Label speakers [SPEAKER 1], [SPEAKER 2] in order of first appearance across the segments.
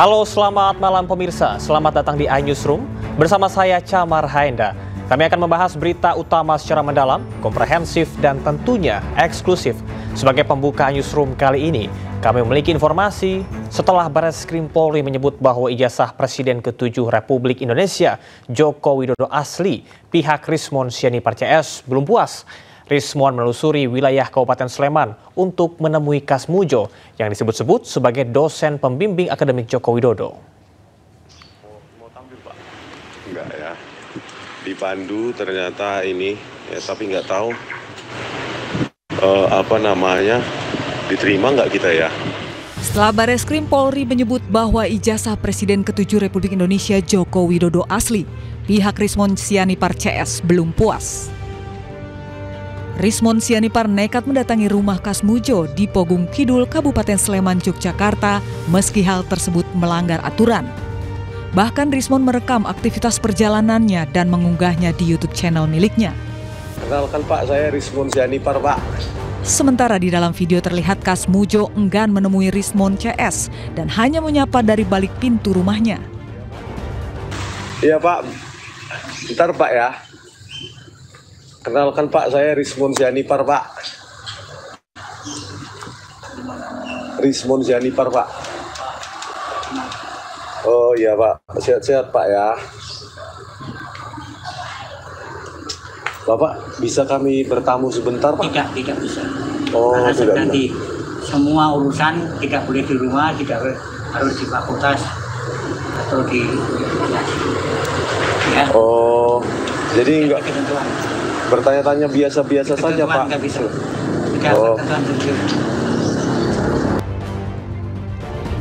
[SPEAKER 1] Halo, selamat malam pemirsa. Selamat datang di iNewsroom. Bersama saya Camar Haenda. Kami akan membahas berita utama secara mendalam, komprehensif, dan tentunya eksklusif. Sebagai pembuka iNewsroom kali ini, kami memiliki informasi setelah Barreskrim Polri menyebut bahwa ijazah Presiden ke-7 Republik Indonesia, Joko Widodo asli, pihak Rismon Sianipar CS belum puas. Rismon menelusuri wilayah Kabupaten Sleman untuk menemui Kasmujo yang disebut-sebut sebagai dosen pembimbing akademik Joko Widodo.
[SPEAKER 2] Mau tampil, Pak? Enggak ya. Dipandu ternyata ini, ya, tapi nggak tahu diterima nggak kita ya.
[SPEAKER 3] Setelah Barreskrim Polri menyebut bahwa ijazah Presiden ke-7 Republik Indonesia Joko Widodo asli, pihak Rismon Sianipar CS belum puas. Rismon Sianipar nekat mendatangi rumah Kasmujo di Pogung Kidul, Kabupaten Sleman, Yogyakarta, meski hal tersebut melanggar aturan. Bahkan Rismon merekam aktivitas perjalanannya dan mengunggahnya di YouTube channel miliknya.
[SPEAKER 2] Kenalkan Pak, saya Rismon Sianipar, Pak.
[SPEAKER 3] Sementara di dalam video terlihat Kasmujo enggan menemui Rismon CS dan hanya menyapa dari balik pintu rumahnya.
[SPEAKER 2] Iya Pak, bentar Pak ya. Kenalkan Pak, saya Rismon Sianipar, Pak. Rismon Sianipar, Pak. Oh iya Pak, sehat-sehat Pak ya. Bapak, bisa kami bertamu sebentar Pak?
[SPEAKER 4] Tidak bisa.
[SPEAKER 2] Oh,
[SPEAKER 4] karena
[SPEAKER 2] tidak
[SPEAKER 4] nanti semua urusan tidak boleh di rumah, tidak harus di fakultas atau di ya.
[SPEAKER 2] Oh, jadi enggak
[SPEAKER 4] ketentuan.
[SPEAKER 2] bertanya-tanya biasa-biasa saja Pak?
[SPEAKER 4] Nggak bisa. Tidak
[SPEAKER 2] Oh.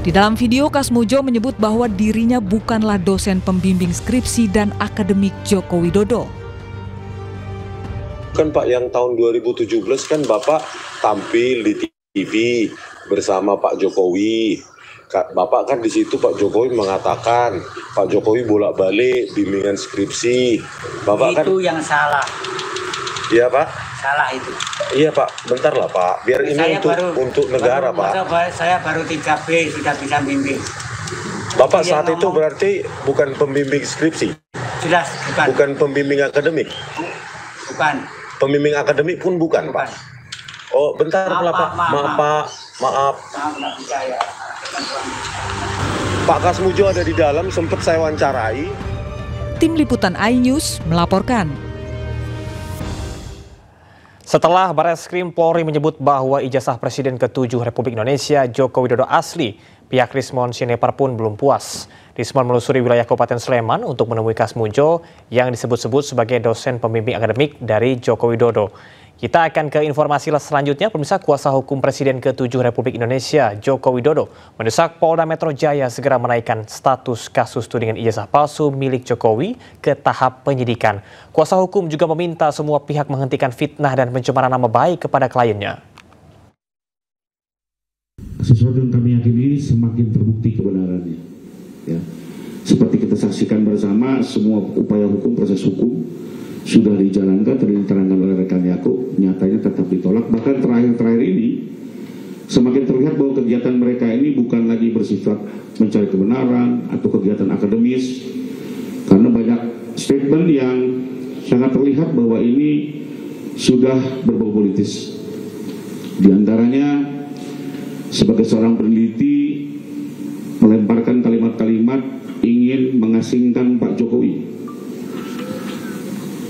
[SPEAKER 3] Di dalam video, Kasmujo menyebut bahwa dirinya bukanlah dosen pembimbing skripsi dan akademik Joko Widodo.
[SPEAKER 2] Kan Pak, yang tahun 2017 kan Bapak tampil di TV bersama Pak Jokowi. Bapak kan di situ Pak Jokowi mengatakan Pak Jokowi bolak-balik bimbingan skripsi. Bapak
[SPEAKER 4] Itu
[SPEAKER 2] kan
[SPEAKER 4] yang salah.
[SPEAKER 2] Iya Pak.
[SPEAKER 4] Salah itu.
[SPEAKER 2] Iya Pak, bentar lah Pak. Biar ini untuk negara Pak.
[SPEAKER 4] Saya baru 3B sudah bisa bimbing.
[SPEAKER 2] Bapak
[SPEAKER 4] Dia
[SPEAKER 2] saat itu berarti bukan pembimbing skripsi.
[SPEAKER 4] Sudah bukan.
[SPEAKER 2] Bukan pembimbing akademik.
[SPEAKER 4] Bukan.
[SPEAKER 2] Pembimbing akademik pun bukan Pak. Oh bentar lah Pak. Maaf Pak. Maaf.
[SPEAKER 4] Nggak bisa ya.
[SPEAKER 2] Pak Kasmujo ada di dalam, sempat saya wawancarai.
[SPEAKER 3] Tim Liputan iNews melaporkan.
[SPEAKER 1] Setelah Barreskrim Polri menyebut bahwa ijazah Presiden ke-7 Republik Indonesia Joko Widodo asli, pihak Rismon Sianipar pun belum puas. Rismon menelusuri wilayah Kabupaten Sleman untuk menemui Kasmujo yang disebut-sebut sebagai dosen pembimbing akademik dari Joko Widodo. Kita akan ke informasi selanjutnya. Pemirsa, kuasa hukum Presiden ke-7 Republik Indonesia Joko Widodo mendesak Polda Metro Jaya segera menaikkan status kasus tudingan ijazah palsu milik Jokowi ke tahap penyidikan. Kuasa hukum juga meminta semua pihak menghentikan fitnah dan pencemaran nama baik kepada kliennya.
[SPEAKER 5] Sesuatu yang kami yakini semakin terbukti kebenarannya. Ya. Seperti kita saksikan bersama, semua upaya hukum, proses hukum sudah dijalankan, diterangkan oleh rekan Yakub, nyatanya tetap ditolak. Bahkan terakhir-terakhir ini semakin terlihat bahwa kegiatan mereka ini bukan lagi bersifat mencari kebenaran atau kegiatan akademis, karena banyak statement yang sangat terlihat bahwa ini sudah berbau politis. Di antaranya sebagai seorang peneliti melemparkan kalimat-kalimat ingin mengasingkan Pak Jokowi,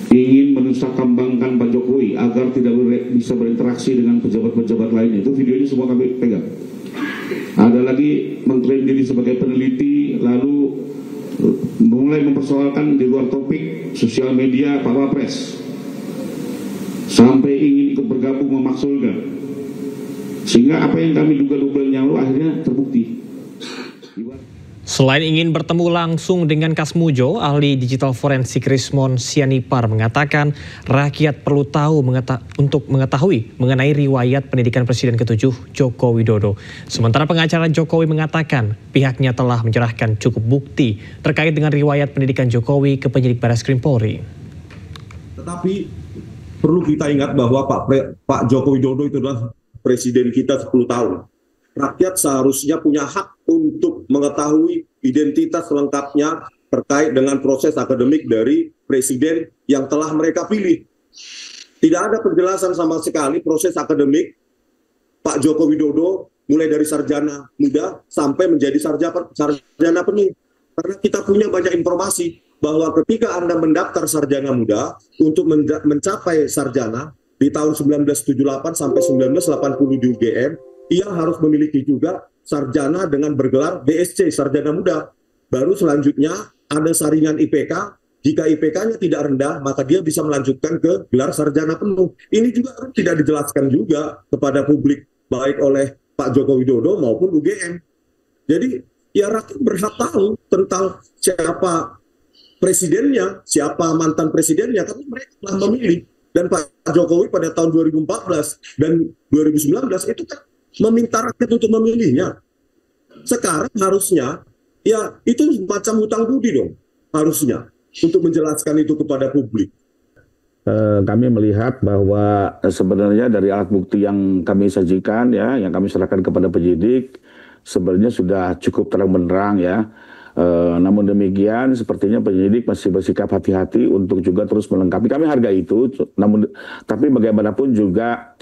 [SPEAKER 5] ingin menusuk-kambangkan Pak Jokowi agar tidak bisa berinteraksi dengan pejabat-pejabat lainnya. Itu videonya semua kami pegang. Ada lagi mengklaim diri sebagai peneliti, lalu mulai mempersoalkan di luar topik sosial media Pak Wapres, sampai ingin ikut bergabung memaksulkan. Sehingga apa yang kami duga-duga nyawa akhirnya terbukti.
[SPEAKER 1] Selain ingin bertemu langsung dengan Kasmujo, ahli digital forensik Rismon Sianipar mengatakan rakyat perlu tahu untuk mengetahui mengenai riwayat pendidikan Presiden ke-7 Joko Widodo. Sementara pengacara Jokowi mengatakan pihaknya telah menyerahkan cukup bukti terkait dengan riwayat pendidikan Jokowi ke penyidik Barreskrim Polri.
[SPEAKER 6] Tetapi perlu kita ingat bahwa Pak Joko Widodo itu adalah presiden kita 10 tahun. rakyat seharusnya punya hak untuk mengetahui identitas lengkapnya terkait dengan proses akademik dari presiden yang telah mereka pilih. Tidak ada penjelasan sama sekali proses akademik Pak Joko Widodo mulai dari sarjana muda sampai menjadi sarjana penuh. Karena kita punya banyak informasi bahwa ketika Anda mendaftar sarjana muda untuk mencapai sarjana di tahun 1978 sampai 1980 di UGM, ia harus memiliki juga sarjana dengan bergelar BSc, sarjana muda. Baru selanjutnya ada saringan IPK. Jika IPK-nya tidak rendah, maka dia bisa melanjutkan ke gelar sarjana penuh. Ini juga tidak dijelaskan juga kepada publik, baik oleh Pak Joko Widodo maupun UGM. Jadi, ya rakyat berhak tahu tentang siapa presidennya, siapa mantan presidennya, karena mereka telah memilih. Dan Pak Jokowi pada tahun 2014 dan 2019 itu kan meminta rakyat untuk memilihnya. Sekarang harusnya, ya itu semacam hutang budi dong, harusnya, untuk menjelaskan itu kepada publik.
[SPEAKER 5] Kami melihat bahwa sebenarnya dari alat bukti yang kami sajikan, ya, yang kami serahkan kepada penyidik, sebenarnya sudah cukup terang benderang, ya. Namun demikian sepertinya penyidik masih bersikap hati-hati untuk juga terus melengkapi. Kami hargai itu, namun tapi bagaimanapun juga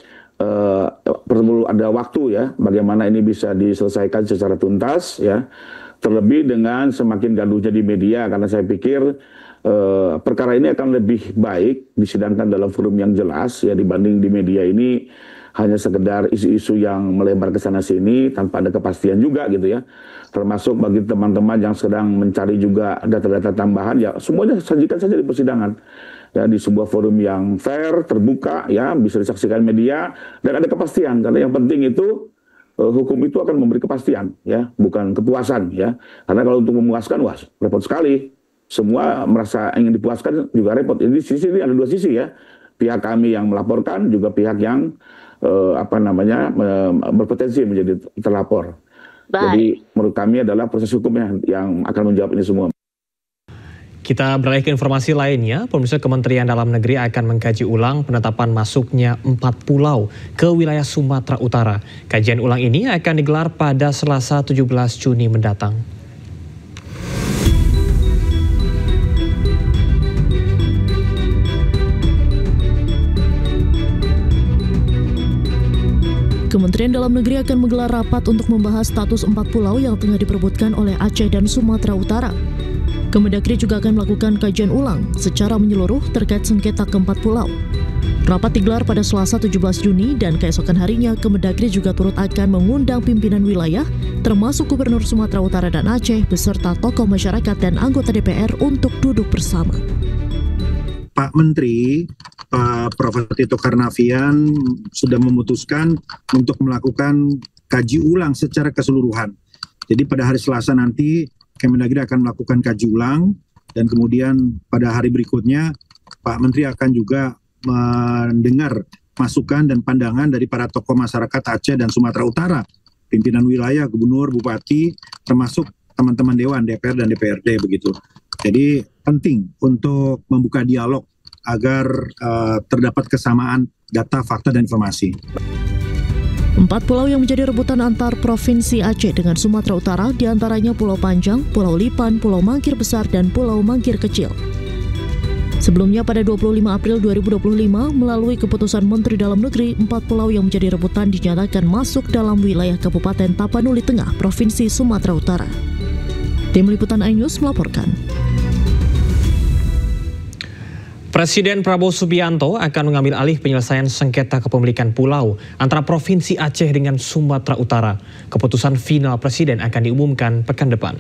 [SPEAKER 5] perlu ada waktu, ya, bagaimana ini bisa diselesaikan secara tuntas, ya. Terlebih dengan semakin gaduhnya di media, karena saya pikir perkara ini akan lebih baik disidangkan dalam forum yang jelas, ya, dibanding di media ini hanya sekedar isu-isu yang melebar ke sana sini tanpa ada kepastian juga, gitu ya. Termasuk bagi teman-teman yang sedang mencari juga data-data tambahan, ya semuanya sajikan saja di persidangan, ya, di sebuah forum yang fair, terbuka, ya, bisa disaksikan media dan ada kepastian. Karena yang penting itu hukum itu akan memberi kepastian, ya, bukan kepuasan, ya. Karena kalau untuk memuaskan, wah repot sekali. Semua merasa ingin dipuaskan juga repot. Jadi sisi ini ada dua sisi, ya. Pihak kami yang melaporkan juga pihak yang berpotensi menjadi terlapor. Baik. Jadi menurut kami adalah proses hukum yang akan menjawab ini semua.
[SPEAKER 1] Kita beralih ke informasi lainnya. Pemirsa, Kementerian Dalam Negeri akan mengkaji ulang penetapan masuknya 4 pulau ke wilayah Sumatera Utara. Kajian ulang ini akan digelar pada Selasa 17 Juni mendatang.
[SPEAKER 7] Kementerian Dalam Negeri akan menggelar rapat untuk membahas status 4 pulau yang tengah diperebutkan oleh Aceh dan Sumatera Utara. Kemendagri juga akan melakukan kajian ulang secara menyeluruh terkait sengketa ke-4 pulau. Rapat digelar pada Selasa 17 Juni dan keesokan harinya Kemendagri juga turut akan mengundang pimpinan wilayah termasuk Gubernur Sumatera Utara dan Aceh beserta tokoh masyarakat dan anggota DPR untuk duduk bersama.
[SPEAKER 8] Pak Menteri, Pak Prof. Tito Karnavian sudah memutuskan untuk melakukan kaji ulang secara keseluruhan. Jadi pada hari Selasa nanti Kemendagri akan melakukan kaji ulang dan kemudian pada hari berikutnya Pak Menteri akan juga mendengar masukan dan pandangan dari para tokoh masyarakat Aceh dan Sumatera Utara, pimpinan wilayah, gubernur, bupati, termasuk teman-teman Dewan, DPR dan DPRD begitu. Jadi penting untuk membuka dialog agar terdapat kesamaan data, fakta, dan informasi.
[SPEAKER 7] 4 pulau yang menjadi rebutan antar Provinsi Aceh dengan Sumatera Utara diantaranya Pulau Panjang, Pulau Lipan, Pulau Mangkir Besar, dan Pulau Mangkir Kecil. Sebelumnya pada 25 April 2025, melalui keputusan Menteri Dalam Negeri, 4 pulau yang menjadi rebutan dinyatakan masuk dalam wilayah Kabupaten Tapanuli Tengah, Provinsi Sumatera Utara. Tim Liputan iNews melaporkan.
[SPEAKER 1] Presiden Prabowo Subianto akan mengambil alih penyelesaian sengketa kepemilikan pulau antara Provinsi Aceh dengan Sumatera Utara. Keputusan final Presiden akan diumumkan pekan depan.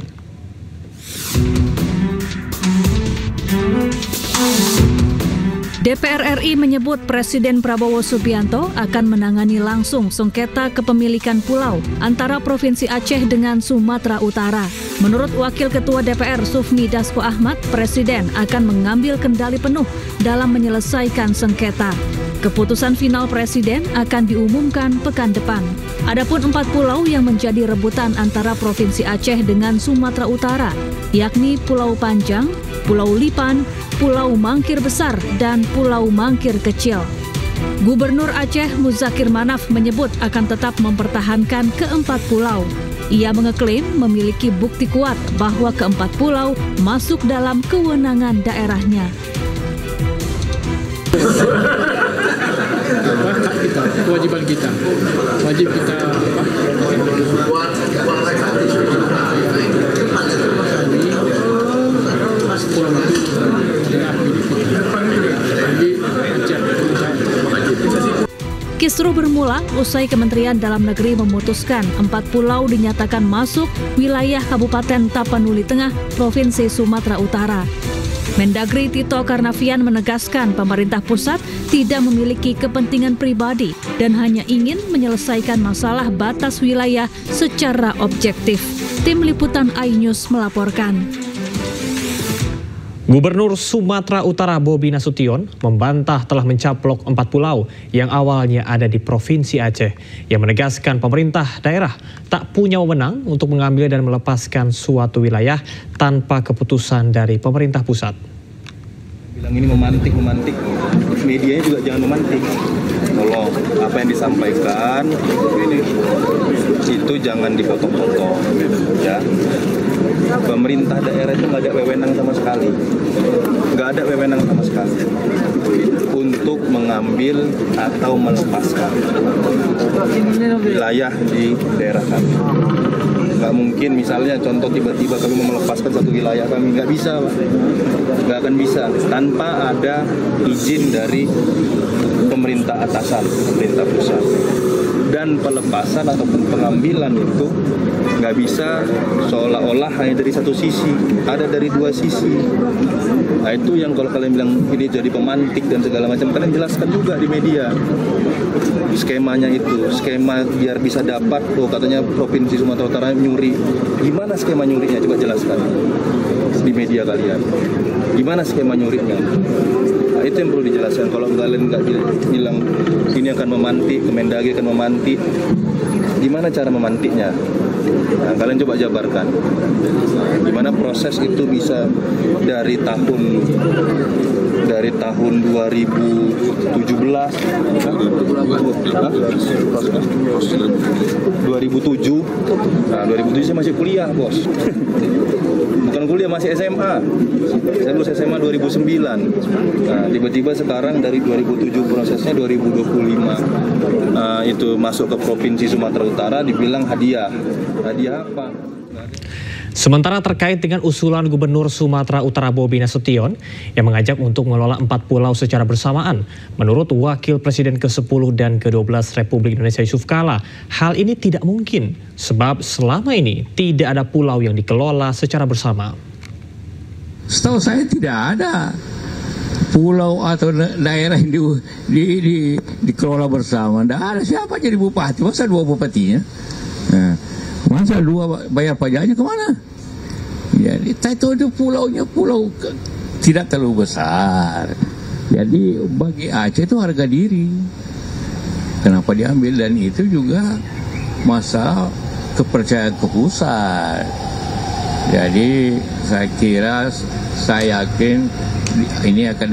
[SPEAKER 9] DPR RI menyebut Presiden Prabowo Subianto akan menangani langsung sengketa kepemilikan pulau antara Provinsi Aceh dengan Sumatera Utara. Menurut Wakil Ketua DPR Sufmi Dasko Ahmad, Presiden akan mengambil kendali penuh dalam menyelesaikan sengketa. Keputusan final Presiden akan diumumkan pekan depan. Adapun 4 pulau yang menjadi rebutan antara Provinsi Aceh dengan Sumatera Utara, yakni Pulau Panjang, Pulau Lipan, Pulau Mangkir Besar, dan Pulau Mangkir Kecil. Gubernur Aceh Muzakir Manaf menyebut akan tetap mempertahankan keempat pulau. Ia mengeklaim memiliki bukti kuat bahwa keempat pulau masuk dalam kewenangan daerahnya.
[SPEAKER 10] Kewajiban kita, wajib kita
[SPEAKER 9] Kisruh bermula usai Kementerian Dalam Negeri memutuskan 4 pulau dinyatakan masuk wilayah Kabupaten Tapanuli Tengah, Provinsi Sumatera Utara. Mendagri Tito Karnavian menegaskan pemerintah pusat tidak memiliki kepentingan pribadi dan hanya ingin menyelesaikan masalah batas wilayah secara objektif. Tim Liputan iNews melaporkan.
[SPEAKER 1] Gubernur Sumatera Utara Bobi Nasution membantah telah mencaplok 4 pulau yang awalnya ada di Provinsi Aceh, yang menegaskan pemerintah daerah tak punya wewenang untuk mengambil dan melepaskan suatu wilayah tanpa keputusan dari pemerintah pusat.
[SPEAKER 11] Bilang ini memantik, medianya juga jangan memantik. Tolong, apa yang disampaikan ini itu jangan dipotong-potong, ya. Pemerintah daerah itu nggak ada wewenang sama sekali, untuk mengambil atau melepaskan wilayah di daerah kami. Nggak mungkin misalnya contoh tiba-tiba kami mau melepaskan satu wilayah kami, nggak bisa, nggak akan bisa tanpa ada izin dari pemerintah atasan, pemerintah pusat. Dan pelepasan ataupun pengambilan itu nggak bisa seolah-olah hanya dari satu sisi, ada dari dua sisi. Nah itu yang kalau kalian bilang ini jadi pemantik dan segala macam, kalian jelaskan juga di media skemanya itu, skema biar bisa dapat, katanya Provinsi Sumatera Utara nyuri. Gimana skema nyurinya? Coba jelaskan di media kalian. Gimana skema nyurinya? Nah, itu yang perlu dijelaskan. Kalau kalian nggak bilang ini akan memantik, Kemendagri akan memantik, gimana cara memantiknya? Nah, kalian coba jabarkan. Gimana proses itu bisa dari tahun 2017, 2007. Nah, 2007 saya masih kuliah, Bos. Bukan kuliah, masih SMA. Saya lulus SMA 2009. Nah, tiba-tiba sekarang dari 2007 prosesnya 2025 itu masuk ke Provinsi Sumatera Utara, dibilang hadiah. Hadiah apa?
[SPEAKER 1] Sementara terkait dengan usulan Gubernur Sumatera Utara Bobi Nasution yang mengajak untuk mengelola 4 pulau secara bersamaan, menurut Wakil Presiden ke-10 dan ke-12 Republik Indonesia Yusuf Kala, hal ini tidak mungkin sebab selama ini tidak ada pulau yang dikelola secara bersama.
[SPEAKER 12] Setahu saya tidak ada pulau atau daerah yang dikelola bersama. Tidak ada. Siapa jadi bupati? Masa 2 bupatinya? Nah, masa 2 bayar pajaknya kemana? Jadi itu pulaunya pulau tidak terlalu besar. Jadi bagi Aceh itu harga diri. Kenapa diambil? Dan itu juga masalah kepercayaan ke pusat. Jadi saya yakin ini akan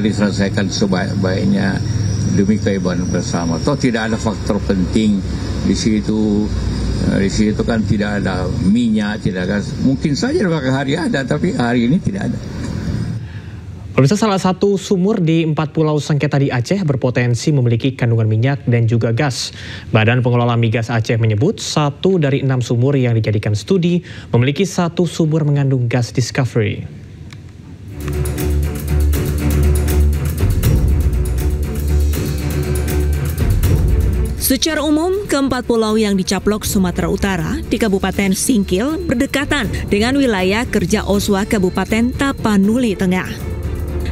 [SPEAKER 12] diselesaikan sebaik-baiknya demi keibahan bersama. Toh tidak ada faktor penting di situ. Di situ kan tidak ada minyak, tidak ada. Mungkin saja hari ada, tapi hari ini tidak ada.
[SPEAKER 1] Pemirsa, salah satu sumur di 4 pulau sengketa di Aceh berpotensi memiliki kandungan minyak dan juga gas. Badan Pengelola Migas Aceh menyebut 1 dari 6 sumur yang dijadikan studi memiliki 1 sumur mengandung gas discovery.
[SPEAKER 13] Secara umum, keempat pulau yang dicaplok Sumatera Utara di Kabupaten Singkil berdekatan dengan wilayah kerja OSWA Kabupaten Tapanuli Tengah.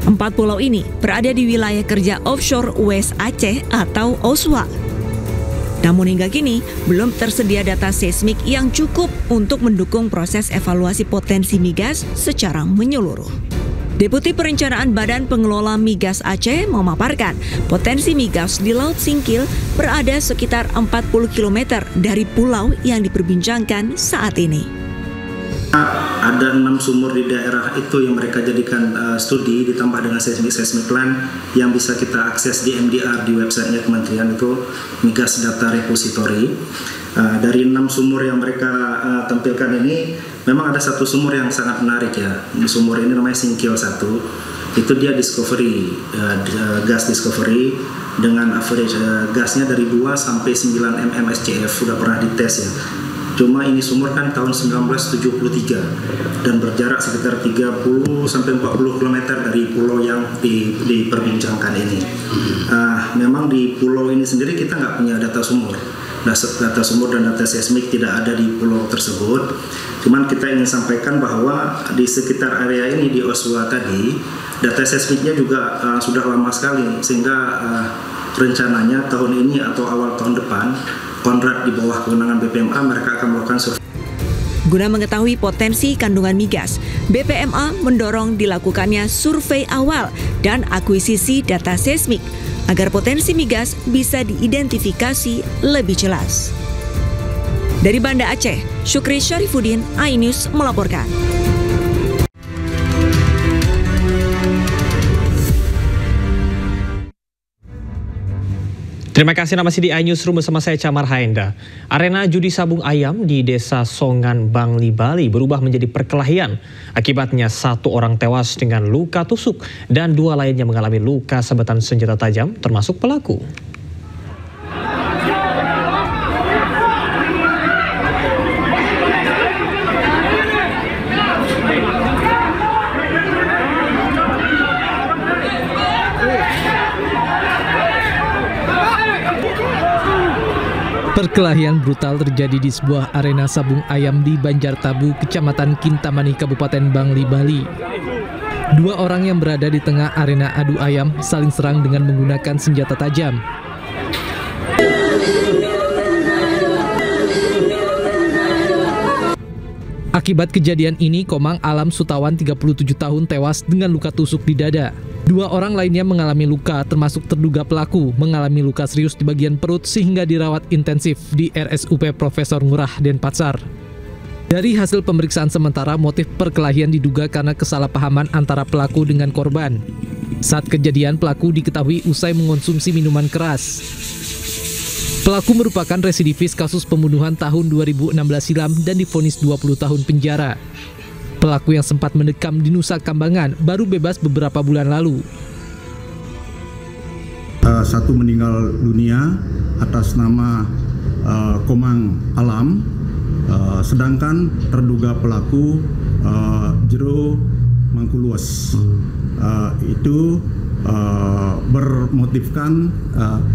[SPEAKER 13] 4 pulau ini berada di wilayah kerja offshore West Aceh atau OSWA. Namun hingga kini, belum tersedia data seismik yang cukup untuk mendukung proses evaluasi potensi migas secara menyeluruh. Deputi Perencanaan Badan Pengelola Migas Aceh memaparkan potensi migas di Laut Singkil berada sekitar 40 km dari pulau yang diperbincangkan saat ini.
[SPEAKER 14] Ada 6 sumur di daerah itu yang mereka jadikan studi, ditambah dengan seismic plan yang bisa kita akses di MDR di websitenya kementerian, itu Migas Data Repository. Dari 6 sumur yang mereka tampilkan ini, memang ada satu sumur yang sangat menarik ya. Sumur ini namanya Singkil 1. Itu dia discovery, gas discovery dengan average gasnya dari 2 sampai 9 mmSCF, sudah pernah dites ya. Cuma ini sumur kan tahun 1973 dan berjarak sekitar 30 sampai 40 km dari pulau yang diperbincangkan ini. Memang di pulau ini sendiri kita nggak punya data sumur. Data sumur dan data seismik tidak ada di pulau tersebut. Cuman kita ingin sampaikan bahwa di sekitar area ini di Oswa tadi, data seismiknya juga sudah lama sekali, sehingga rencananya tahun ini atau awal tahun depan, Konrad di bawah kewenangan BPMA mereka akan melakukan survei.
[SPEAKER 13] Guna mengetahui potensi kandungan migas, BPMA mendorong dilakukannya survei awal dan akuisisi data seismik agar potensi migas bisa diidentifikasi lebih jelas. Dari Banda Aceh, Syukri Syarifuddin, iNews melaporkan.
[SPEAKER 1] Terima kasih, masih di iNewsroom bersama saya Camar Haenda. Arena judi sabung ayam di Desa Songan, Bangli, Bali berubah menjadi perkelahian. Akibatnya 1 orang tewas dengan luka tusuk dan 2 lainnya mengalami luka sabetan senjata tajam termasuk pelaku.
[SPEAKER 15] Perkelahian brutal terjadi di sebuah arena sabung ayam di Banjartabu, Kecamatan Kintamani, Kabupaten Bangli, Bali. 2 orang yang berada di tengah arena adu ayam saling serang dengan menggunakan senjata tajam. Akibat kejadian ini, Komang Alam Sutawan 37 tahun tewas dengan luka tusuk di dada. 2 orang lainnya mengalami luka, termasuk terduga pelaku mengalami luka serius di bagian perut sehingga dirawat intensif di RSUP Profesor Ngurah Denpasar. Dari hasil pemeriksaan sementara, motif perkelahian diduga karena kesalahpahaman antara pelaku dengan korban. Saat kejadian, pelaku diketahui usai mengonsumsi minuman keras. Pelaku merupakan residivis kasus pembunuhan tahun 2016 silam dan divonis 20 tahun penjara. Pelaku yang sempat mendekam di Nusa Kambangan baru bebas beberapa bulan lalu.
[SPEAKER 8] 1 meninggal dunia atas nama Komang Alam, sedangkan terduga pelaku Jero Mangkuluas. Itu bermotifkan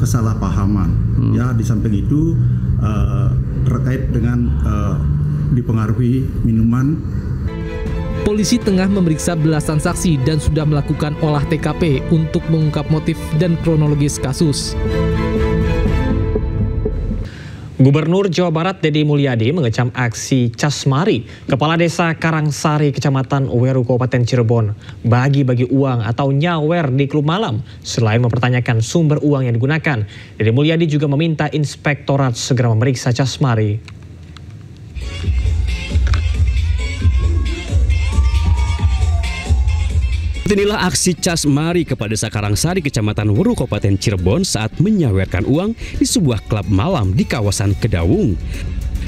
[SPEAKER 8] kesalahpahaman. Ya, di samping itu terkait dengan dipengaruhi minuman.
[SPEAKER 15] Polisi tengah memeriksa belasan saksi dan sudah melakukan olah TKP untuk mengungkap motif dan kronologis kasus.
[SPEAKER 1] Gubernur Jawa Barat Deddy Mulyadi mengecam aksi Casmari, Kepala Desa Karangsari, Kecamatan Weru, Kabupaten Cirebon, bagi-bagi uang atau nyawer di klub malam. Selain mempertanyakan sumber uang yang digunakan, Deddy Mulyadi juga meminta Inspektorat segera memeriksa Casmari.
[SPEAKER 16] Inilah aksi Casmari Kepala Desa Karangsari, Kecamatan Weru, Kabupaten Cirebon saat menyawerkan uang di sebuah klub malam di kawasan Kedawung.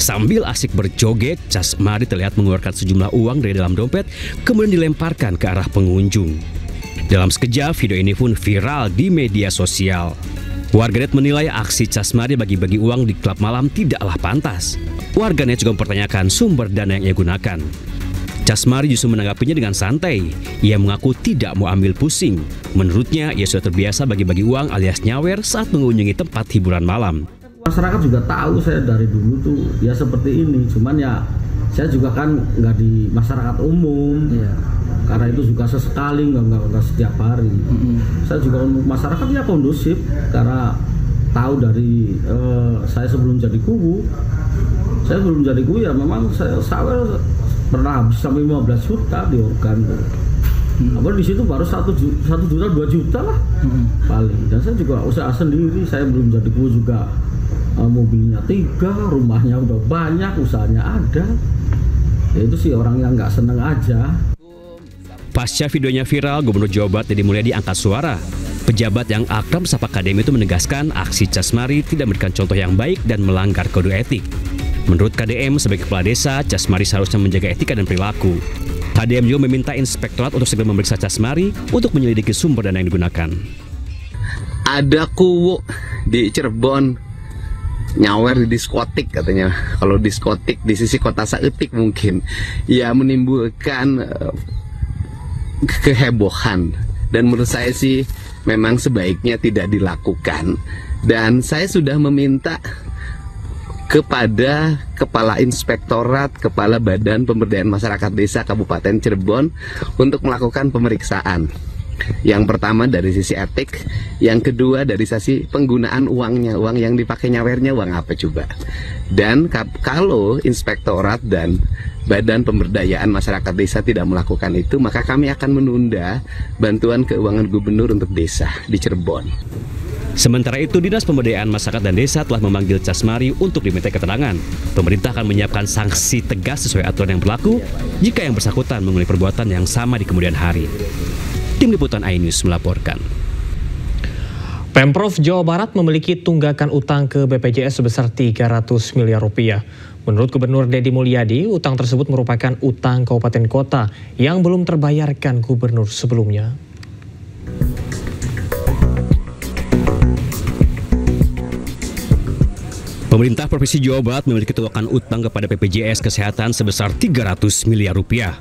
[SPEAKER 16] Sambil asik berjoget, Casmari terlihat mengeluarkan sejumlah uang dari dalam dompet, kemudian dilemparkan ke arah pengunjung. Dalam sekejap, video ini pun viral di media sosial. Warganet menilai aksi Casmari bagi-bagi uang di klub malam tidaklah pantas. Warganet juga mempertanyakan sumber dana yang ia gunakan. Casmari justru menanggapinya dengan santai. Ia mengaku tidak mau ambil pusing. Menurutnya, ia sudah terbiasa bagi-bagi uang alias nyawer saat mengunjungi tempat hiburan malam.
[SPEAKER 17] Masyarakat juga tahu saya dari dulu tuh ya seperti ini. Cuman ya saya juga kan nggak di masyarakat umum. Ya. Karena itu juga sesekali, nggak setiap hari. Saya juga untuk masyarakat ya kondusif. Karena tahu dari saya sebelum jadi kubu. Saya belum jadi kubu ya memang saya pernah habis sampai 15 juta di organ tuh. Apa di situ baru 1 juta 2 juta lah paling. Dan saya juga usaha sendiri, saya belum jadi kubu juga mobilnya 3, rumahnya udah banyak, usahanya ada. Ya itu sih orang yang nggak seneng aja.
[SPEAKER 16] Pasca videonya viral, Gubernur Jawa Barat Deddy Mulyadi angkat suara. Pejabat yang akrab sapa KDM itu menegaskan aksi Casmari tidak memberikan contoh yang baik dan melanggar kode etik. Menurut KDM, sebagai kepala desa, Casmari seharusnya menjaga etika dan perilaku. KDM juga meminta inspektorat untuk segera memeriksa Casmari untuk menyelidiki sumber dana yang digunakan.
[SPEAKER 18] Ada kuwu di Cirebon nyawer di diskotik katanya. Kalau diskotik di sisi kota Saeutik mungkin ya menimbulkan kehebohan, dan menurut saya sih memang sebaiknya tidak dilakukan. Dan saya sudah meminta kepada Kepala Inspektorat, Kepala Badan Pemberdayaan Masyarakat Desa Kabupaten Cirebon untuk melakukan pemeriksaan. Yang pertama dari sisi etik, yang kedua dari sisi penggunaan uangnya, uang yang dipakai nyawernya uang apa coba. Dan kalau Inspektorat dan Badan Pemberdayaan Masyarakat Desa tidak melakukan itu, maka kami akan menunda bantuan keuangan gubernur untuk desa di Cirebon.
[SPEAKER 16] Sementara itu, Dinas Pemberdayaan Masyarakat dan Desa telah memanggil Casmari untuk diminta keterangan. Pemerintah akan menyiapkan sanksi tegas sesuai aturan yang berlaku jika yang bersangkutan mengulangi perbuatan yang sama di kemudian hari. Tim Liputan iNews melaporkan.
[SPEAKER 1] Pemprov Jawa Barat memiliki tunggakan utang ke BPJS sebesar 300 miliar rupiah. Menurut Gubernur Deddy Mulyadi, utang tersebut merupakan utang kabupaten kota yang belum terbayarkan gubernur sebelumnya.
[SPEAKER 16] Pemerintah Provinsi Jawa Barat memiliki tunggakan utang kepada BPJS Kesehatan sebesar 300 miliar rupiah.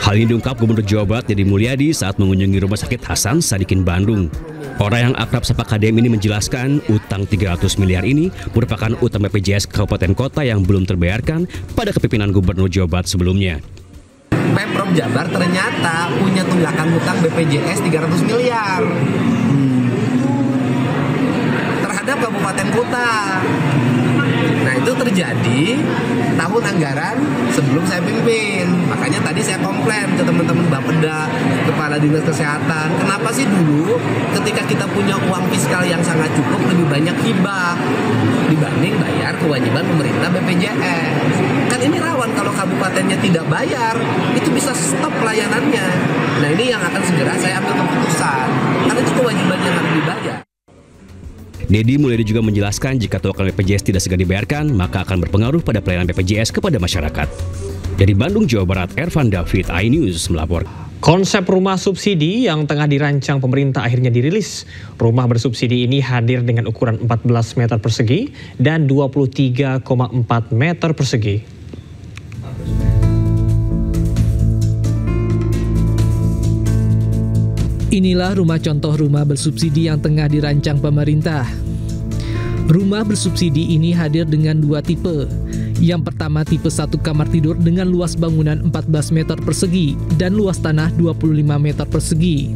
[SPEAKER 16] Hal ini diungkap Gubernur Jawa Barat Deddy Mulyadi saat mengunjungi Rumah Sakit Hasan Sadikin Bandung. Orang yang akrab sapa KDM ini menjelaskan utang 300 miliar ini merupakan utang BPJS Kabupaten Kota yang belum terbayarkan pada kepemimpinan Gubernur Jawa Barat sebelumnya.
[SPEAKER 18] Pemprov Jabar ternyata punya tunggakan utang BPJS 300 miliar terhadap kabupaten kota. Nah itu terjadi tahun anggaran sebelum saya pimpin. Makanya tadi saya komplain ke teman-teman Bapeda, Kepala Dinas Kesehatan. Kenapa sih dulu ketika kita punya uang fiskal yang sangat cukup lebih banyak hibah dibanding bayar kewajiban pemerintah BPJS. Kan ini rawan kalau kabupatennya tidak bayar, itu bisa stop pelayanannya. Nah ini yang akan segera saya ambil keputusan. Karena itu kewajiban yang harus dibayar.
[SPEAKER 16] Deddy Mulyadi juga menjelaskan jika tunggakan BPJS tidak segera dibayarkan, maka akan berpengaruh pada pelayanan BPJS kepada masyarakat. Dari Bandung, Jawa Barat, Ervan David, iNews melapor.
[SPEAKER 1] Konsep rumah subsidi yang tengah dirancang pemerintah akhirnya dirilis. Rumah bersubsidi ini hadir dengan ukuran 14 meter persegi dan 23,4 meter persegi.
[SPEAKER 15] Inilah rumah contoh rumah bersubsidi yang tengah dirancang pemerintah. Rumah bersubsidi ini hadir dengan dua tipe. Yang pertama tipe 1 kamar tidur dengan luas bangunan 14 meter persegi dan luas tanah 25 meter persegi.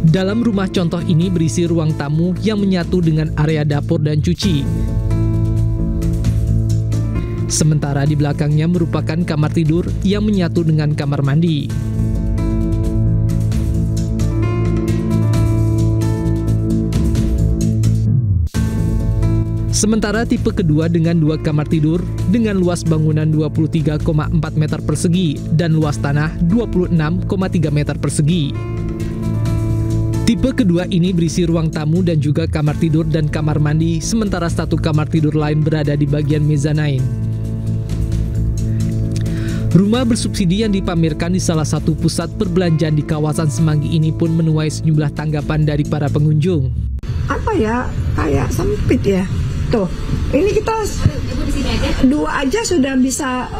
[SPEAKER 15] Dalam rumah contoh ini berisi ruang tamu yang menyatu dengan area dapur dan cuci. Sementara di belakangnya merupakan kamar tidur yang menyatu dengan kamar mandi. Sementara tipe kedua dengan dua kamar tidur dengan luas bangunan 23,4 meter persegi dan luas tanah 26,3 meter persegi. Tipe kedua ini berisi ruang tamu dan juga kamar tidur dan kamar mandi, sementara satu kamar tidur lain berada di bagian mezzanine. Rumah bersubsidi yang dipamerkan di salah satu pusat perbelanjaan di kawasan Semanggi ini pun menuai sejumlah tanggapan dari para pengunjung.
[SPEAKER 19] Apa ya, kayak sempit ya. Tuh, ini kita dua aja sudah bisa,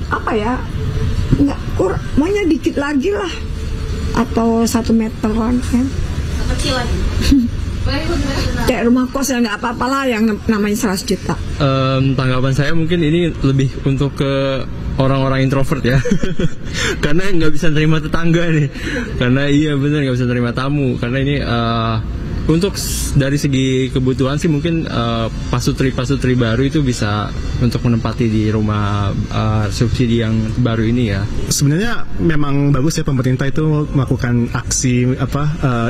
[SPEAKER 19] apa ya, maunya dikit lagi lah. Atau 1 meteran kan. Kecil lagi. Kayak rumah kos ya nggak apa-apa lah yang namanya 100 juta.
[SPEAKER 20] Tanggapan saya mungkin ini lebih untuk ke orang-orang introvert ya. Karena nggak bisa terima tetangga nih. Karena iya benar nggak bisa terima tamu. Karena ini Untuk dari segi kebutuhan sih mungkin pasutri baru itu bisa untuk menempati di rumah subsidi yang baru ini ya.
[SPEAKER 21] Sebenarnya memang bagus ya pemerintah itu melakukan aksi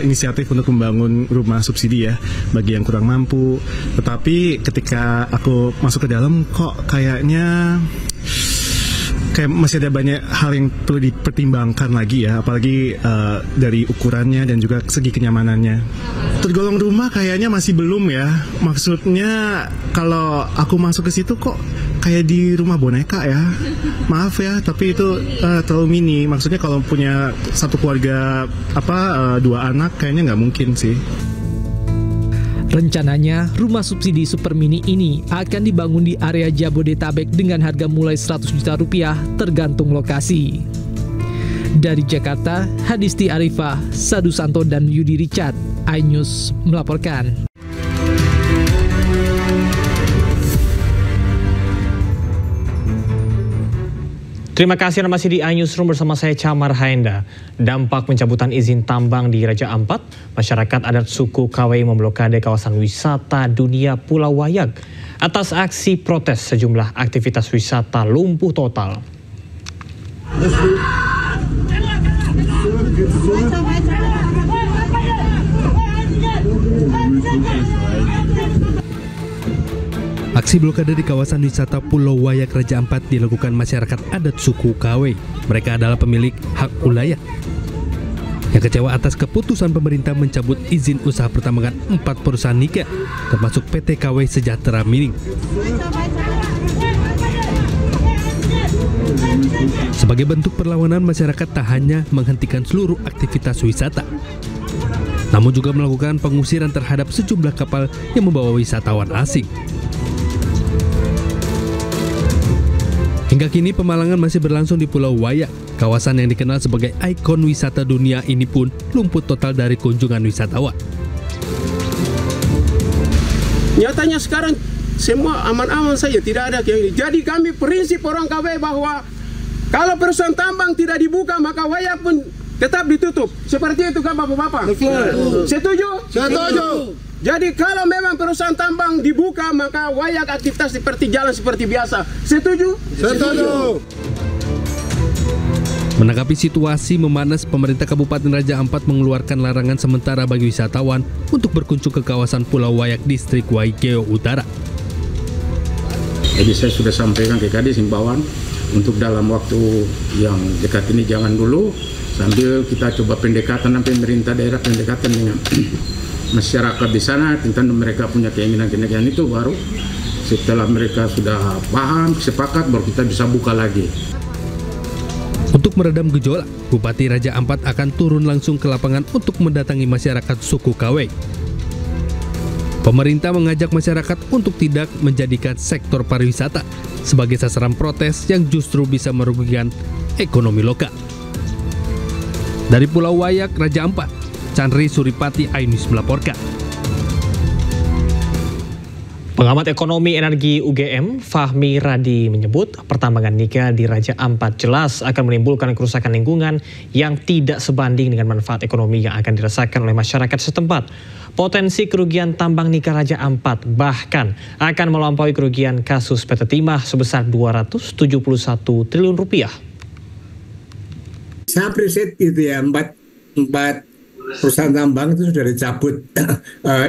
[SPEAKER 21] inisiatif untuk membangun rumah subsidi ya bagi yang kurang mampu. Tetapi ketika aku masuk ke dalam kok kayaknya masih ada banyak hal yang perlu dipertimbangkan lagi ya, apalagi dari ukurannya dan juga segi kenyamanannya. Tergolong rumah kayaknya masih belum ya. Maksudnya kalau aku masuk ke situ kok kayak di rumah boneka ya. Maaf ya, tapi itu terlalu mini. Maksudnya kalau punya satu keluarga 2 anak kayaknya nggak mungkin sih.
[SPEAKER 15] Rencananya, rumah subsidi super mini ini akan dibangun di area Jabodetabek dengan harga mulai 100 juta rupiah tergantung lokasi. Dari Jakarta, Hadisti Arifah, Sadu Santo, dan Yudi Richard, iNews melaporkan.
[SPEAKER 1] Terima kasih Anda masih di iNewsroom bersama saya Camar Haenda. Dampak pencabutan izin tambang di Raja Ampat, masyarakat adat suku Kawe memblokade kawasan wisata dunia Pulau Wayak. Atas aksi protes sejumlah aktivitas wisata lumpuh total.
[SPEAKER 22] Aksi blokade di kawasan wisata Pulau Wayak Raja Ampat dilakukan masyarakat adat suku Kawe. Mereka adalah pemilik hak ulayat yang kecewa atas keputusan pemerintah mencabut izin usaha pertambangan 4 perusahaan nikel, termasuk PT KW Sejahtera Mining. Sebagai bentuk perlawanan, masyarakat tak hanya menghentikan seluruh aktivitas wisata, namun juga melakukan pengusiran terhadap sejumlah kapal yang membawa wisatawan asing. Hingga kini pemalangan masih berlangsung di Pulau Wayak. Kawasan yang dikenal sebagai ikon wisata dunia ini pun lumpuh total dari kunjungan wisatawan.
[SPEAKER 23] Nyatanya sekarang semua aman-aman saja, tidak ada yang ini. Jadi kami prinsip orang KW bahwa kalau perusahaan tambang tidak dibuka maka Wayak pun tetap ditutup. Seperti itu kan Bapak-Bapak? Setuju? Setuju. Jadi kalau memang perusahaan tambang dibuka maka Wayak aktivitas seperti jalan seperti biasa. Setuju? Setuju.
[SPEAKER 22] Menanggapi situasi memanas, pemerintah Kabupaten Raja Ampat mengeluarkan larangan sementara bagi wisatawan untuk berkunjung ke kawasan Pulau Wayak, Distrik Waigeo Utara.
[SPEAKER 24] Jadi saya sudah sampaikan ke Kadis himbauan untuk dalam waktu yang dekat ini jangan dulu, sambil kita coba pendekatan pemerintah daerah, pendekatan dengan masyarakat di sana tentang mereka punya keinginan itu, baru setelah mereka sudah paham, sepakat, baru kita bisa buka lagi.
[SPEAKER 22] Untuk meredam gejolak, Bupati Raja Ampat akan turun langsung ke lapangan untuk mendatangi masyarakat suku Kawe. Pemerintah mengajak masyarakat untuk tidak menjadikan sektor pariwisata sebagai sasaran protes yang justru bisa merugikan ekonomi lokal. Dari Pulau Wayak, Raja Ampat, Chandri Suripati, iNews melaporkan.
[SPEAKER 1] Pengamat ekonomi energi UGM, Fahmi Radi menyebut pertambangan nikel di Raja Ampat jelas akan menimbulkan kerusakan lingkungan yang tidak sebanding dengan manfaat ekonomi yang akan dirasakan oleh masyarakat setempat. Potensi kerugian tambang nikel Raja Ampat bahkan akan melampaui kerugian kasus PT Timah sebesar 271 triliun rupiah.
[SPEAKER 25] Saya appreciate gitu ya, empat perusahaan tambang itu sudah dicabut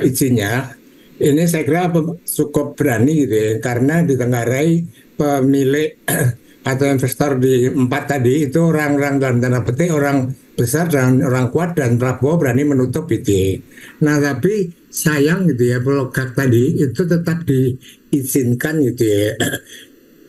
[SPEAKER 25] izinnya. Ini saya kira cukup berani gitu ya, karena ditenggarai pemilik atau investor di 4 tadi itu orang-orang dalam tanda petik orang besar dan orang kuat, dan Prabowo berani menutup itu. Nah tapi sayang gitu ya, Blogak tadi itu tetap diizinkan gitu ya.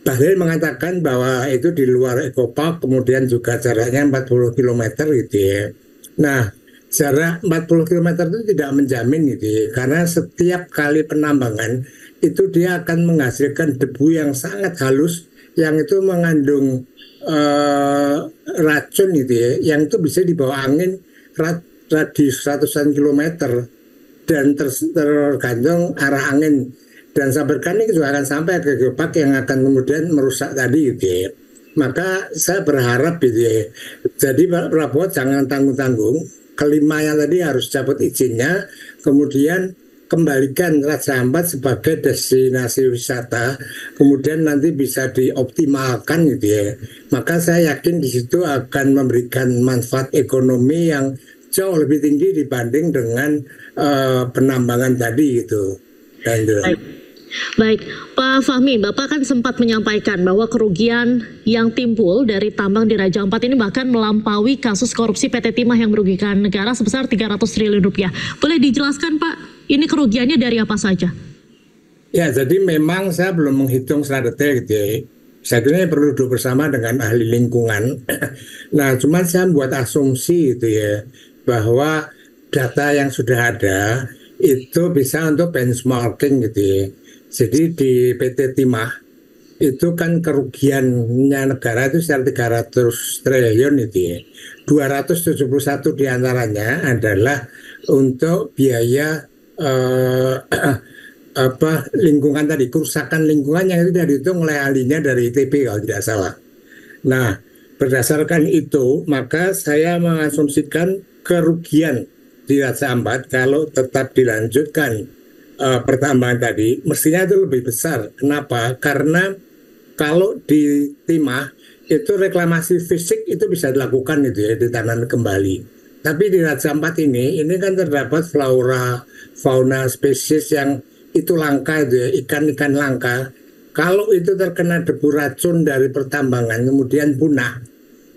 [SPEAKER 25] Bahlil mengatakan bahwa itu di luar Ekopark, kemudian juga jaraknya 40 km gitu ya. Nah jarak 40 km itu tidak menjamin gitu ya, karena setiap kali penambangan itu dia akan menghasilkan debu yang sangat halus yang itu mengandung racun gitu ya, yang itu bisa dibawa angin radius ratusan kilometer dan tergantung arah angin, dan sampaikan ini juga akan sampai ke geopark yang akan kemudian merusak tadi gitu ya. Maka saya berharap gitu ya, jadi Prabowo jangan tanggung-tanggung kelimanya tadi harus cabut izinnya, kemudian kembalikan Raja Ampat sebagai destinasi wisata, kemudian nanti bisa dioptimalkan gitu ya. Maka saya yakin di situ akan memberikan manfaat ekonomi yang jauh lebih tinggi dibanding dengan penambangan tadi gitu.
[SPEAKER 7] Baik, Pak Fahmi, Bapak kan sempat menyampaikan bahwa kerugian yang timbul dari tambang di Raja Ampat ini bahkan melampaui kasus korupsi PT Timah yang merugikan negara sebesar 300 triliun rupiah. Boleh dijelaskan Pak, ini kerugiannya dari apa saja?
[SPEAKER 25] Ya, jadi memang saya belum menghitung secara detail gitu ya. Saya kira perlu duduk bersama dengan ahli lingkungan. Nah, cuman saya membuat asumsi gitu ya, bahwa data yang sudah ada itu bisa untuk benchmarking gitu ya. Jadi di PT Timah itu kan kerugiannya negara itu sekitar 300 triliun itu ya. 271 diantaranya adalah untuk biaya lingkungan tadi, kerusakan lingkungan yang itu sudah dihitung oleh ahlinya dari ITB kalau tidak salah. Nah, berdasarkan itu maka saya mengasumsikan kerugian di Raja Ampat kalau tetap dilanjutkan pertambangan tadi mestinya itu lebih besar. Kenapa? Karena kalau di Timah itu reklamasi fisik itu bisa dilakukan itu ya, ditanam kembali. Tapi di Raja Ampat ini kan terdapat flora, fauna spesies yang itu langka itu ya, ikan-ikan langka. Kalau itu terkena debu racun dari pertambangan kemudian punah,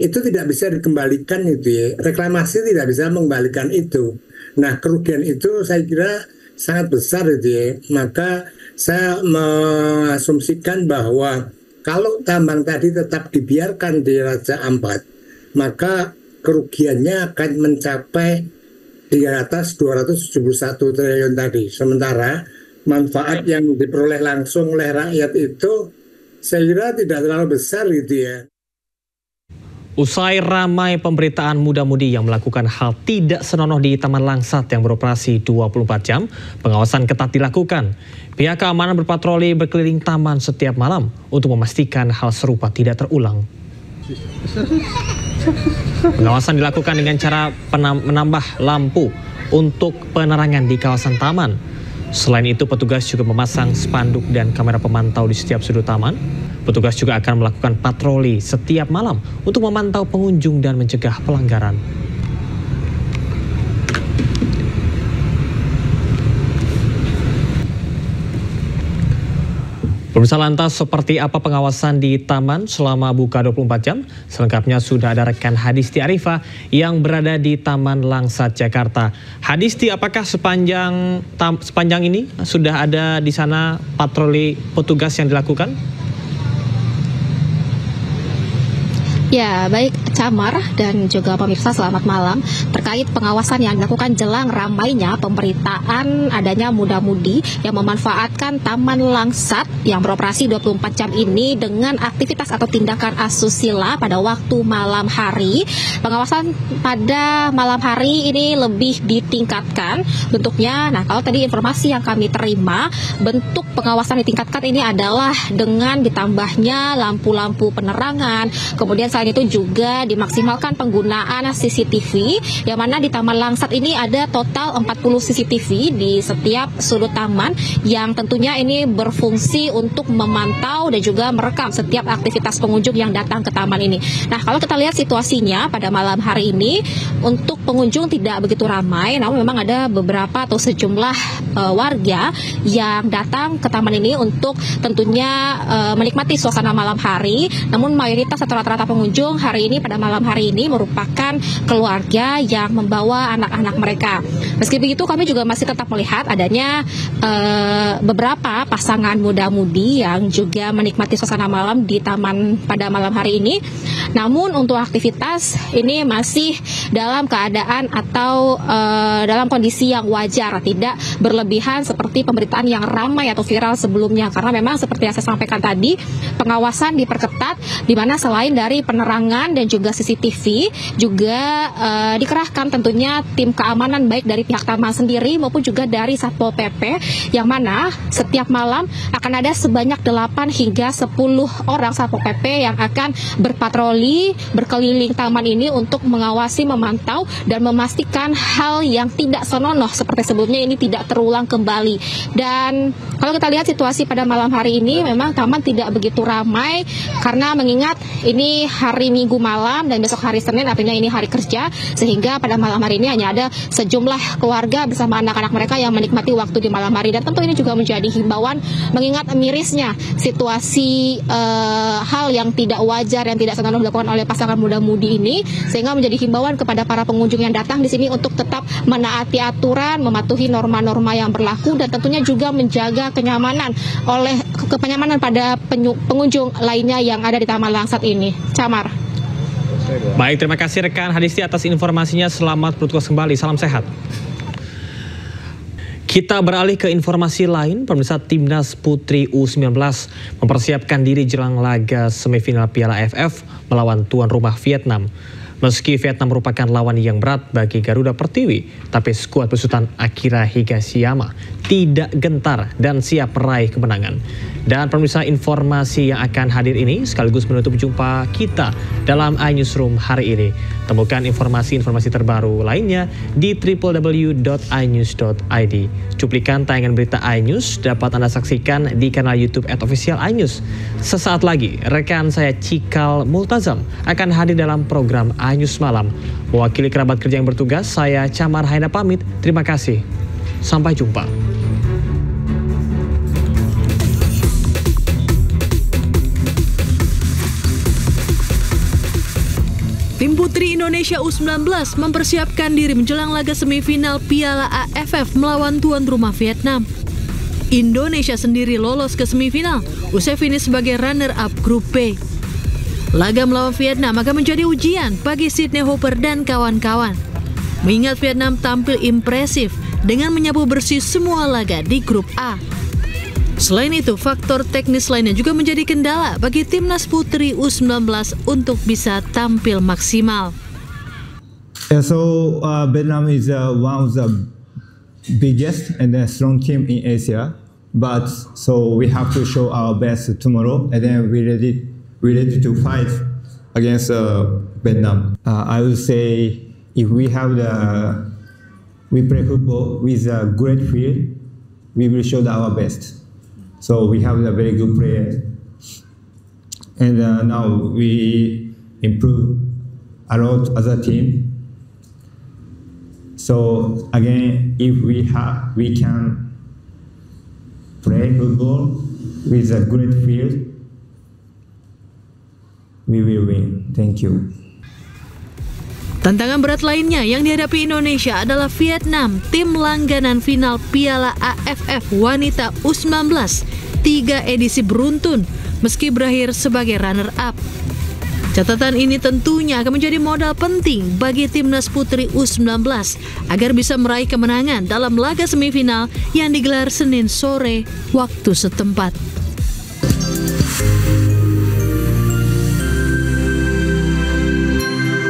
[SPEAKER 25] itu tidak bisa dikembalikan itu ya. Reklamasi tidak bisa mengembalikan itu. Nah, kerugian itu saya kira sangat besar itu ya. Maka saya mengasumsikan bahwa kalau tambang tadi tetap dibiarkan di Raja Ampat, maka kerugiannya akan mencapai di atas 271 triliun tadi. Sementara manfaat yang diperoleh langsung oleh rakyat itu saya kira tidak terlalu besar gitu ya.
[SPEAKER 1] Usai ramai pemberitaan muda-mudi yang melakukan hal tidak senonoh di Taman Langsat yang beroperasi 24 jam, pengawasan ketat dilakukan. Pihak keamanan berpatroli berkeliling taman setiap malam untuk memastikan hal serupa tidak terulang. Pengawasan dilakukan dengan cara menambah lampu untuk penerangan di kawasan taman. Selain itu, petugas juga memasang spanduk dan kamera pemantau di setiap sudut taman. Petugas juga akan melakukan patroli setiap malam untuk memantau pengunjung dan mencegah pelanggaran. Pemirsa, lantas seperti apa pengawasan di taman selama buka 24 jam? Selengkapnya sudah ada rekan Hadisti Arifah yang berada di Taman Langsat, Jakarta. Hadisti, apakah sepanjang ini sudah ada di sana patroli petugas yang dilakukan?
[SPEAKER 2] Ya, baik Camar dan juga pemirsa, selamat malam. Terkait pengawasan yang dilakukan jelang ramainya pemberitaan adanya muda-mudi yang memanfaatkan Taman Langsat yang beroperasi 24 jam ini dengan aktivitas atau tindakan asusila pada waktu malam hari. Pengawasan pada malam hari ini lebih ditingkatkan bentuknya. Nah, kalau tadi informasi yang kami terima, bentuk pengawasan ditingkatkan ini adalah dengan ditambahnya lampu-lampu penerangan, kemudian selain itu juga dimaksimalkan penggunaan CCTV, yang mana di Taman Langsat ini ada total 40 CCTV di setiap sudut taman yang tentunya ini berfungsi untuk memantau dan juga merekam setiap aktivitas pengunjung yang datang ke taman ini. Nah, kalau kita lihat situasinya pada malam hari ini, untuk pengunjung tidak begitu ramai, namun memang ada beberapa atau sejumlah warga yang datang ke taman ini untuk tentunya menikmati suasana malam hari. Namun mayoritas atau rata-rata pengunjung hari ini pada malam hari ini merupakan keluarga yang membawa anak-anak mereka. Meski begitu, kami juga masih tetap melihat adanya beberapa pasangan muda-mudi yang juga menikmati suasana malam di taman pada malam hari ini. Namun untuk aktivitas ini masih dalam keadaan atau dalam kondisi yang wajar, tidak berlebihan seperti pemberitaan yang ramai atau viral sebelumnya. Karena memang seperti yang saya sampaikan tadi, pengawasan diperketat, di mana selain dari penerangan dan juga CCTV, juga dikerahkan tentunya tim keamanan baik dari pihak taman sendiri maupun juga dari Satpol PP, yang mana setiap malam akan ada sebanyak 8 hingga 10 orang Satpol PP yang akan berpatroli berkeliling taman ini untuk mengawasi, memantau dan memastikan hal yang tidak senonoh seperti sebelumnya ini tidak terulang kembali. Dan kalau kita lihat situasi pada malam hari ini, memang taman tidak begitu ramai karena mengingat ini hari Minggu malam dan besok hari Senin, artinya ini hari kerja, sehingga pada malam hari ini hanya ada sejumlah keluarga bersama anak-anak mereka yang menikmati waktu di malam hari. Dan tentu ini juga menjadi himbauan mengingat mirisnya situasi hal yang tidak wajar, yang tidak senonoh dilakukan oleh pasangan muda-mudi ini, sehingga menjadi himbauan kepada para pengunjung yang datang di sini untuk tetap menaati aturan, mematuhi norma-norma yang berlaku, dan tentunya juga menjaga kenyamanan pada pengunjung lainnya yang ada di Taman Langsat ini. Camar.
[SPEAKER 1] Baik, terima kasih rekan Hadisti atas informasinya. Selamat bertugas kembali. Salam sehat. Kita beralih ke informasi lain. Pemirsa, Timnas Putri U19 mempersiapkan diri jelang laga semifinal Piala AFF melawan tuan rumah Vietnam. Meski Vietnam merupakan lawan yang berat bagi Garuda Pertiwi, tapi skuad besutan Akira Higashiyama tidak gentar dan siap meraih kemenangan. Dan pemirsa, informasi yang akan hadir ini sekaligus menutup jumpa kita dalam iNewsroom hari ini. Temukan informasi-informasi terbaru lainnya di www.inews.id. Cuplikan tayangan berita iNews dapat Anda saksikan di kanal YouTube @official iNews. Sesaat lagi, rekan saya Cikal Multazam akan hadir dalam program iNews Malam. Mewakili kerabat kerja yang bertugas, saya Camar Haida pamit. Terima kasih. Sampai jumpa.
[SPEAKER 7] Tim Putri Indonesia U19 mempersiapkan diri menjelang laga semifinal Piala AFF melawan tuan rumah Vietnam. Indonesia sendiri lolos ke semifinal usai finish sebagai runner-up grup B. Laga melawan Vietnam akan menjadi ujian bagi Sydney Hopper dan kawan-kawan. Mengingat Vietnam tampil impresif dengan menyapu bersih semua laga di grup A. Selain itu, faktor teknis lainnya juga menjadi kendala bagi Timnas Putri U19 untuk bisa tampil maksimal.
[SPEAKER 3] Vietnam is one of the biggest and strong team in Asia, but so we have to show our best tomorrow, and then we ready to fight against Vietnam. I would say if we play football with a great field, we will show our best. So we have a very good player, and now we improve a lot as a team. So again, if we can play football with a great field, we will win. Thank you.
[SPEAKER 7] Tantangan berat lainnya yang dihadapi Indonesia adalah Vietnam, tim langganan final Piala AFF Wanita U19 3 edisi beruntun meski berakhir sebagai runner-up. Catatan ini tentunya akan menjadi modal penting bagi Timnas Putri U19 agar bisa meraih kemenangan dalam laga semifinal yang digelar Senin sore waktu setempat.